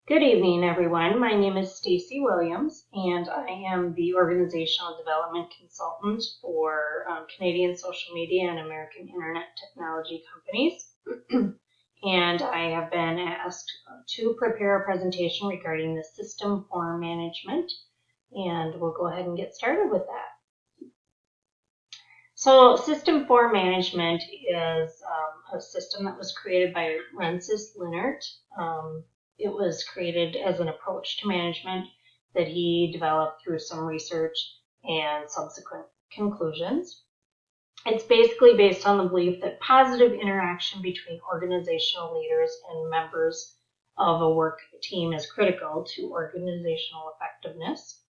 Good evening, everyone. My name is Stacy Williams, and I am the Organizational Development Consultant for Canadian social media and American Internet technology companies. And I have been asked to prepare a presentation regarding the system for management, and we'll go ahead and get started with that. So System for Management is a system that was created by Rensis Linnert. It was created as an approach to management that he developed through some research and subsequent conclusions. It's basically based on the belief that positive interaction between organizational leaders and members of a work team is critical to organizational effectiveness.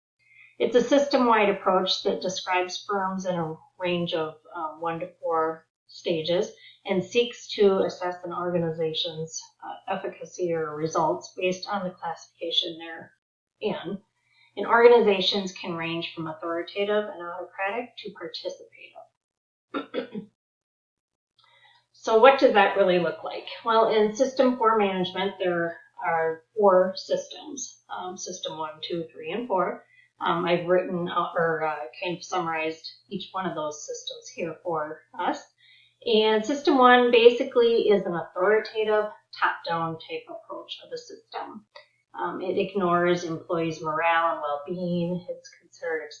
It's a system-wide approach that describes firms in a range of 1 to 4 stages and seeks to assess an organization's efficacy or results based on the classification they're in. And organizations can range from authoritative and autocratic to participative. So what does that really look like? Well, in System for Management, there are 4 systems, System 1, 2, 3, and 4. I've written or kind of summarized each one of those systems here for us. And System 1 basically is an authoritative, top-down type approach of the system. It ignores employees' morale and well-being. It's considered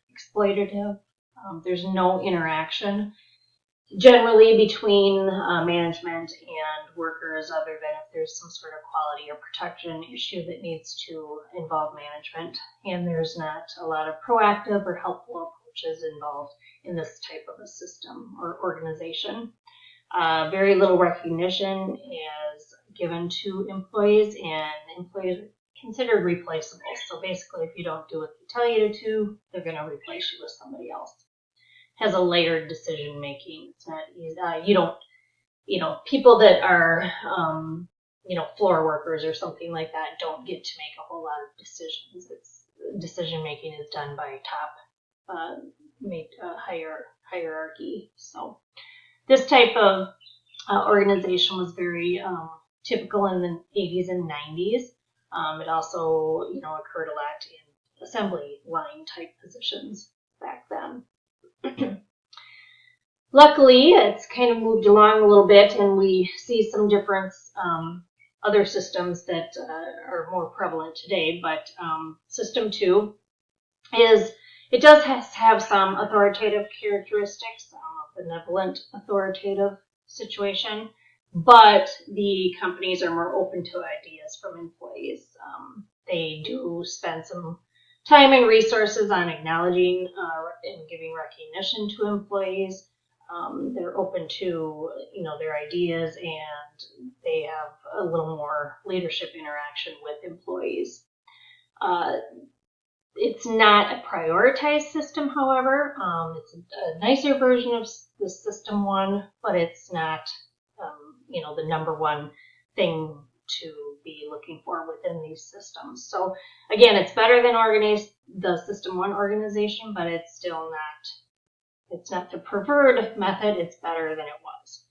exploitative. There's no interaction generally between management and workers, other than if there's some sort of quality or protection issue that needs to involve management. And there's not a lot of proactive or helpful approaches involved in this type of a system or organization. Very little recognition is given to employees, and employees are considered replaceable. So basically, if you don't do what they tell you to, they're going to replace you with somebody else. Has a layered decision making. It's not easy. People that are, floor workers or something like that don't get to make a whole lot of decisions. Decision making is done by top hierarchy. So this type of organization was very typical in the 80s and 90s. It also, occurred a lot in assembly line type positions back then. Luckily, it's kind of moved along a little bit, and we see some difference, other systems that are more prevalent today. But System 2 it does have some authoritative characteristics, a benevolent authoritative situation, but the companies are more open to ideas from employees. They do spend some time and resources on acknowledging and giving recognition to employees. They're open to their ideas, and they have a little more leadership interaction with employees. It's not a prioritized system, however. It's a nicer version of the System 1, but it's not the number one thing to be looking for within these systems. So again, it's better than the System 1 organization, but it's still not the preferred method. It's better than it was.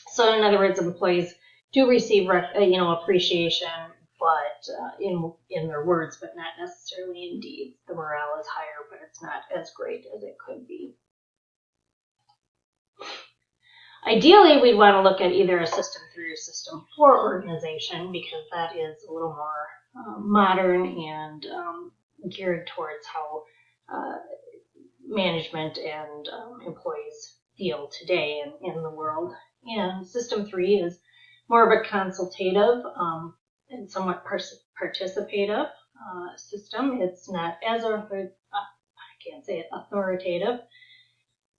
So in other words, employees do receive appreciation, but in their words, but not necessarily in deeds. The morale is higher, but it's not as great as it could be. Ideally, we'd want to look at either a System 3 or System 4 organization, because that is a little more modern and geared towards how management and employees feel today in the world. And System 3 is more of a consultative and somewhat participative system. It's not as authoritative.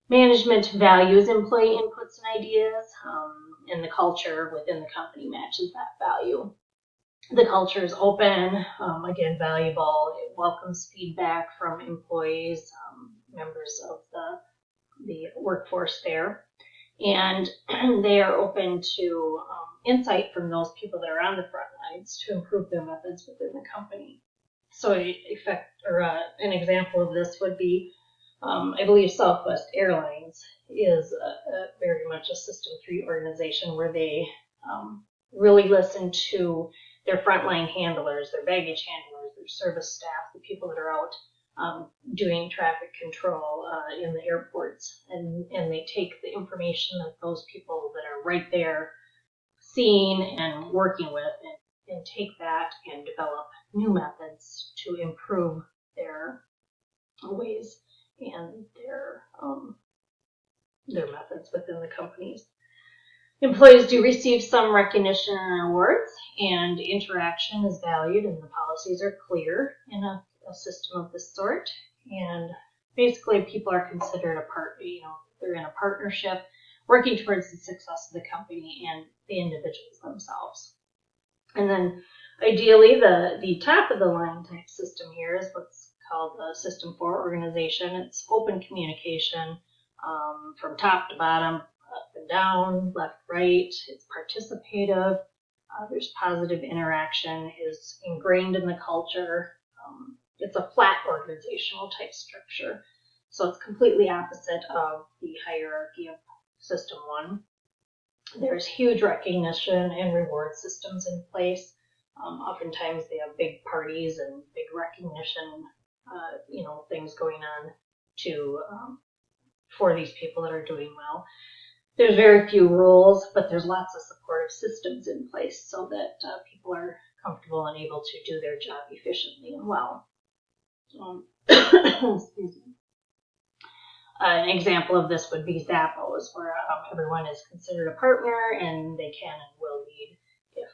Management values employee inputs and ideas, and the culture within the company matches that value. The culture is open, again, valuable. It welcomes feedback from employees, members of the workforce there. And they are open to insight from those people that are on the front lines to improve their methods within the company. So an example of this would be, I believe Southwest Airlines is very much a System 3 organization, where they really listen to their frontline handlers, their baggage handlers, their service staff, the people that are out doing traffic control in the airports, and they take the information that those people that are right there seeing and working with, and take that and develop new methods to improve their ways and their methods within the companies. Employees do receive some recognition and awards, and interaction is valued, and the policies are clear in a system of this sort. And basically, people are considered they're in a partnership working towards the success of the company and the individuals themselves. And then ideally, the top of the line type system here is what's called the System 4 organization. It's open communication from top to bottom, up and down, left, right. It's participative. There's positive interaction, is ingrained in the culture. It's a flat organizational type structure. So it's completely opposite of the hierarchy of System 1. There's huge recognition and reward systems in place. Oftentimes they have big parties and big recognition, things going on for these people that are doing well. There's very few rules, but there's lots of supportive systems in place so that people are comfortable and able to do their job efficiently and well. Excuse me. An example of this would be Zappos, where everyone is considered a partner and they can and will lead if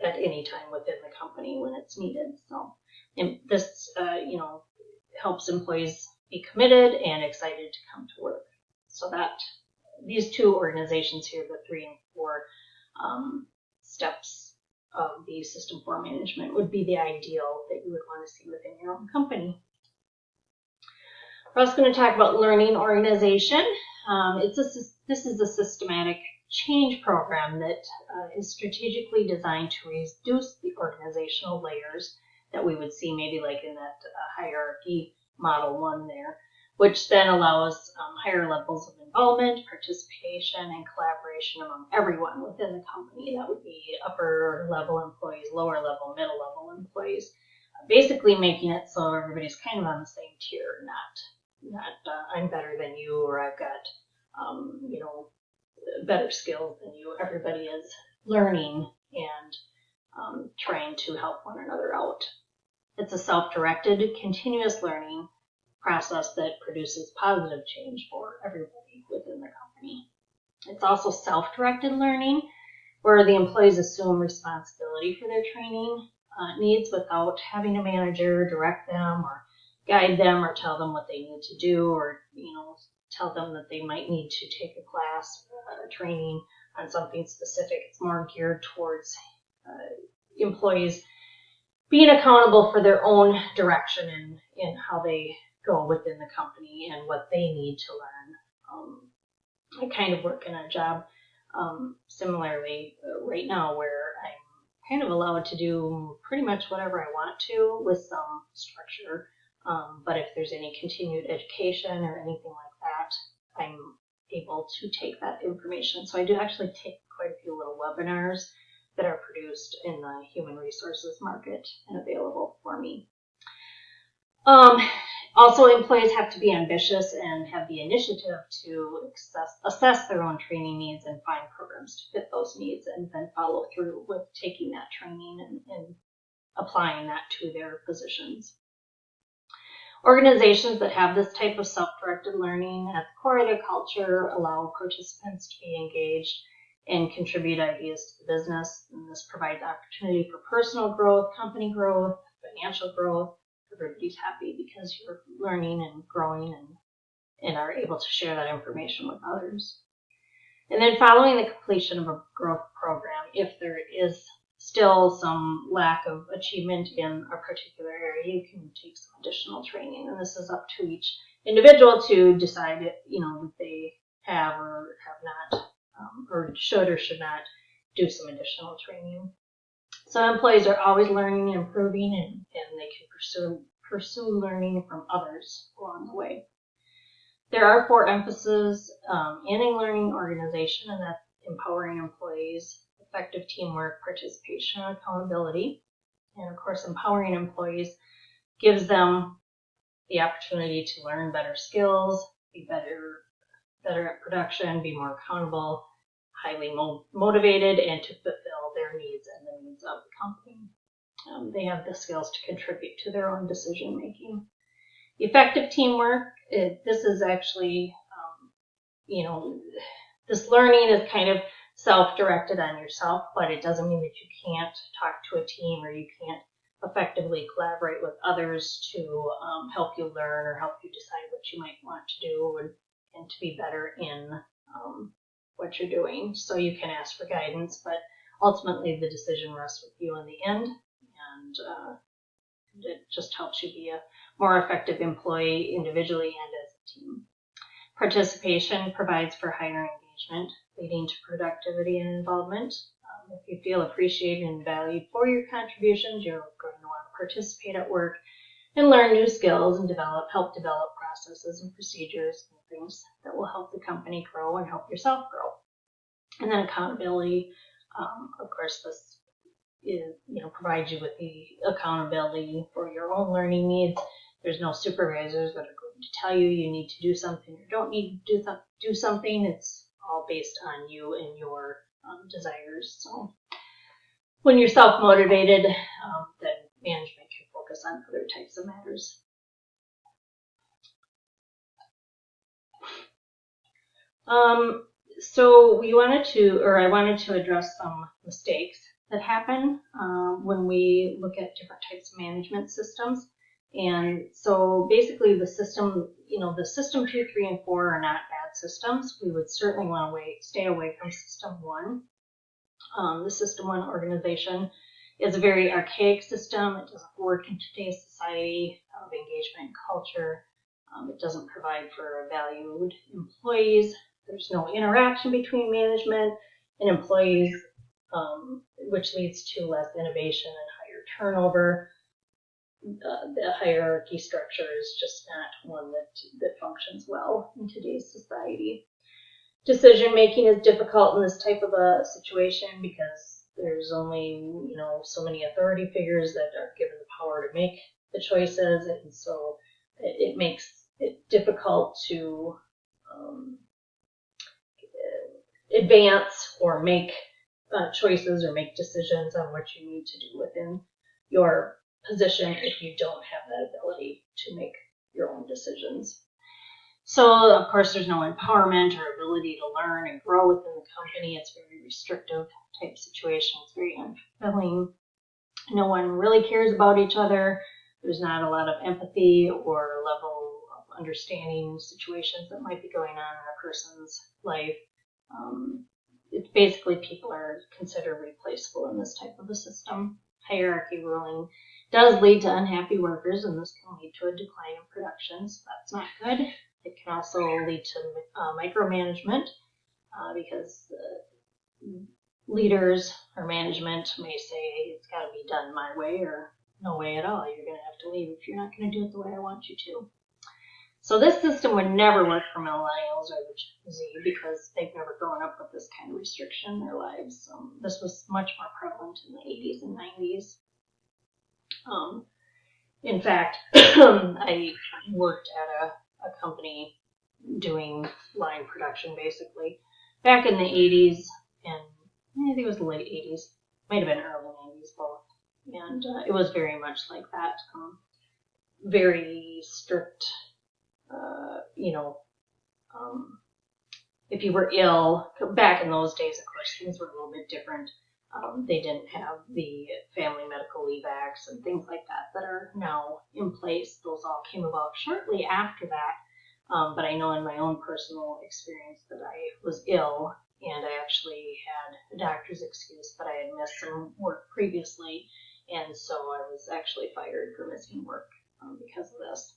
at any time within the company when it's needed. So, and this helps employees be committed and excited to come to work. So that these two organizations here, the 3 and 4 steps of the System 4 management, would be the ideal that you would want to see within your own company. We're also going to talk about learning organization. This is a systematic change program that is strategically designed to reduce the organizational layers that we would see maybe like in that hierarchy model 1 there, which then allows higher levels of involvement, participation, and collaboration among everyone within the company. That would be upper level employees, lower level, middle level employees, basically making it so everybody's kind of on the same tier, not I'm better than you, or I've got better skills than you. Everybody is learning and trying to help one another out. It's a self-directed, continuous learning process that produces positive change for everybody within the company. It's also self-directed learning, where the employees assume responsibility for their training needs without having a manager direct them or guide them or tell them what they need to do, or tell them that they might need to take a class or training on something specific. It's more geared towards employees being accountable for their own direction and how they go within the company and what they need to learn. I kind of work in a job similarly right now where I'm kind of allowed to do pretty much whatever I want to with some structure. But if there's any continued education or anything like that, I'm able to take that information. So I do actually take quite a few little webinars that are produced in the human resources market and available for me. Also, employees have to be ambitious and have the initiative to assess their own training needs and find programs to fit those needs, and then follow through with taking that training and applying that to their positions. Organizations that have this type of self-directed learning at the core of their culture allow participants to be engaged and contribute ideas to the business. And this provides opportunity for personal growth, company growth, financial growth. Everybody's happy because you're learning and growing and are able to share that information with others. And then following the completion of a growth program, if there is still some lack of achievement in a particular area, you can take some additional training. And this is up to each individual to decide, that they have or have not, or should or should not do some additional training. So employees are always learning and improving, and they can pursue learning from others along the way. There are 4 emphases in a learning organization, and that's empowering employees, effective teamwork, participation, and accountability. And of course, empowering employees gives them the opportunity to learn better skills, be better at production, be more accountable, highly motivated, and to fulfill their needs and the needs of the company. They have the skills to contribute to their own decision making. Effective teamwork, this is actually, this learning is kind of self-directed on yourself, but it doesn't mean that you can't talk to a team or you can't effectively collaborate with others to help you learn or help you decide what you might want to do and to be better in what you're doing. So you can ask for guidance, but ultimately the decision rests with you in the end, and it just helps you be a more effective employee individually and as a team. Participation provides for higher engagement, leading to productivity and involvement. If you feel appreciated and valued for your contributions, you're going to want to participate at work and learn new skills and help develop processes and procedures and things that will help the company grow and help yourself grow. And then accountability, of course, this is, provides you with the accountability for your own learning needs. There's no supervisors that are going to tell you you need to do something or don't need to do something. It's all based on you and your desires. So when you're self-motivated, then management can focus on other types of matters. So I wanted to address some mistakes that happen when we look at different types of management systems. And so basically the system 2, 3, and 4 are not bad systems. We would certainly want to stay away from system 1. The system 1 organization is a very archaic system. It doesn't work in today's society of engagement and culture. It doesn't provide for valued employees. There's no interaction between management and employees, which leads to less innovation and higher turnover. The hierarchy structure is just not one that functions well in today's society. Decision making is difficult in this type of a situation because there's only so many authority figures that are given the power to make the choices, and so it makes it difficult to advance or make choices or make decisions on what you need to do within your position if you don't have that ability to make your own decisions. So, of course, there's no empowerment or ability to learn and grow within the company. It's a very restrictive type situation. It's very unfulfilling. No one really cares about each other. There's not a lot of empathy or level of understanding situations that might be going on in a person's life. It's basically people are considered replaceable in this type of a system. Hierarchy ruling does lead to unhappy workers, and this can lead to a decline in production, so that's not good. It can also lead to micromanagement because leaders or management may say it's got to be done my way or no way at all. You're going to have to leave if you're not going to do it the way I want you to. So this system would never work for millennials or the Gen Z because they've never grown up with this kind of restriction in their lives. This was much more prevalent in the 80s and 90s. In fact, I worked at a company doing line production basically back in the 80s, and I think it was the late 80s, might have been early 90s both, and it was very much like that, very strict. If you were ill, back in those days, of course, things were a little bit different. They didn't have the Family Medical Leave Acts and things like that are now in place. Those all came about shortly after that. But I know in my own personal experience that I was ill and I actually had a doctor's excuse, but I had missed some work previously. And so I was actually fired for missing work because of this.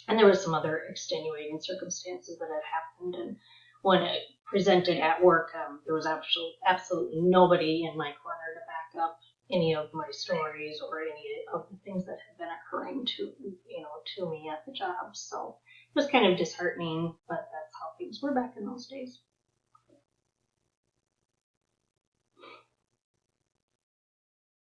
And there were some other extenuating circumstances that had happened. And when it presented at work, there was absolutely nobody in my corner to back up any of my stories or any of the things that had been occurring to me at the job. So it was kind of disheartening, but that's how things were back in those days.